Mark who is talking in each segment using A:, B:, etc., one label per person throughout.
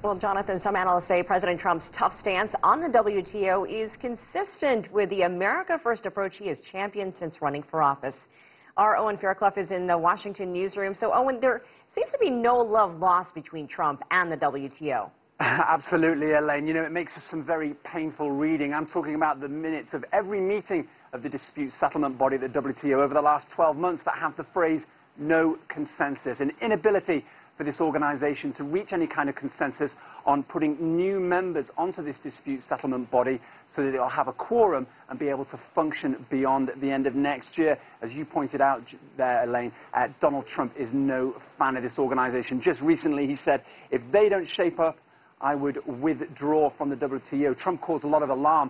A: Well, Jonathan, some analysts say President Trump's tough stance on the WTO is consistent with the America First approach he has championed since running for office. Our Owen Fairclough is in the Washington newsroom. So, Owen, there seems to be no love lost between Trump and the WTO.
B: Absolutely, Elaine. You know, it makes for some very painful reading. I'm talking about the minutes of every meeting of the dispute settlement body, the WTO, over the last 12 months that have the phrase no consensus, an inability for this organization to reach any kind of consensus on putting new members onto this dispute settlement body so that it will have a quorum and be able to function beyond the end of next year. As you pointed out there, Elaine, Donald Trump is no fan of this organization. Just recently he said, if they don't shape up, I would withdraw from the WTO. Trump caused a lot of alarm.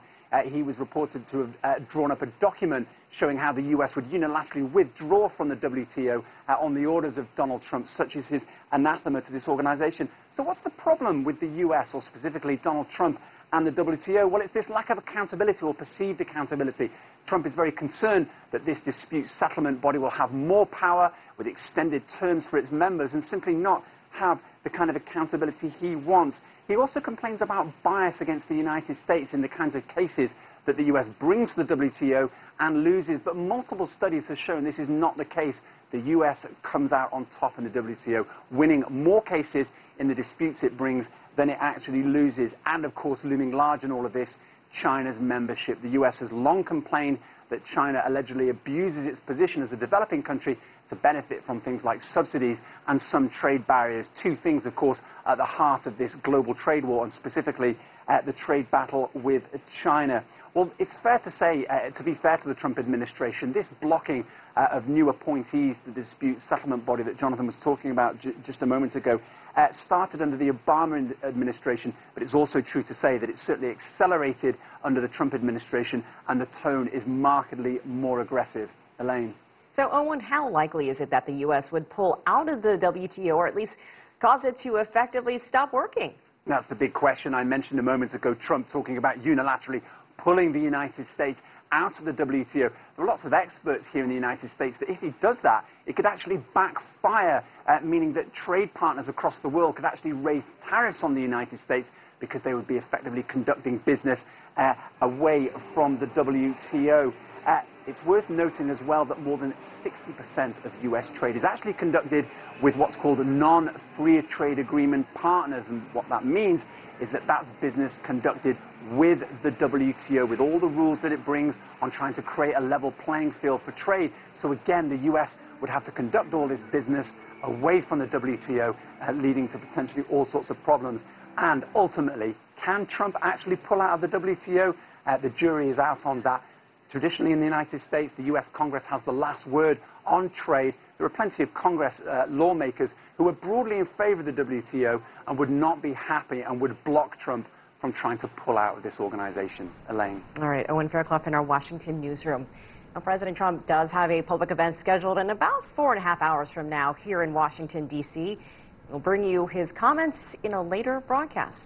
B: He was reported to have drawn up a document showing how the U.S. would unilaterally withdraw from the WTO on the orders of Donald Trump, such as his anathema to this organization. So what's the problem with the U.S., or specifically Donald Trump and the WTO? Well, it's this lack of accountability, or perceived accountability. Trump is very concerned that this dispute settlement body will have more power with extended terms for its members and simply not have the kind of accountability he wants. He also complains about bias against the United States in the kinds of cases that the U.S. brings to the WTO and loses. But multiple studies have shown this is not the case. The U.S. comes out on top in the WTO, winning more cases in the disputes it brings than it actually loses. And, of course, looming large in all of this, China's membership. The U.S. has long complained that China allegedly abuses its position as a developing country to benefit from things like subsidies and some trade barriers. Two things, of course, at the heart of this global trade war, and specifically the trade battle with China. Well, it's fair to say, to be fair to the Trump administration, this blocking of new appointees to the dispute settlement body that Jonathan was talking about just a moment ago started under the Obama administration, but it's also true to say that it's certainly accelerated under the Trump administration, and the tone is markedly more aggressive. Elaine.
A: So, Owen, how likely is it that the U.S. would pull out of the WTO, or at least cause it to effectively stop working?
B: That's the big question. I mentioned a moment ago Trump talking about unilaterally pulling the United States out of the WTO. There are lots of experts here in the United States that if he does that, it could actually backfire, meaning that trade partners across the world could actually raise tariffs on the United States because they would be effectively conducting business away from the WTO. It's worth noting as well that more than 60% of U.S. trade is actually conducted with what's called non-free trade agreement partners. And what that means is that that's business conducted with the WTO, with all the rules that it brings on trying to create a level playing field for trade. So again, the U.S. would have to conduct all this business away from the WTO, leading to potentially all sorts of problems. And ultimately, can Trump actually pull out of the WTO? The jury is out on that. Traditionally, in the United States, the U.S. Congress has the last word on trade. There are plenty of Congress lawmakers who are broadly in favor of the WTO and would not be happy and would block Trump from trying to pull out of this organization. Elaine.
A: All right, Owen Fairclough in our Washington newsroom. Now, President Trump does have a public event scheduled in about 4.5 hours from now here in Washington, D.C. We'll bring you his comments in a later broadcast.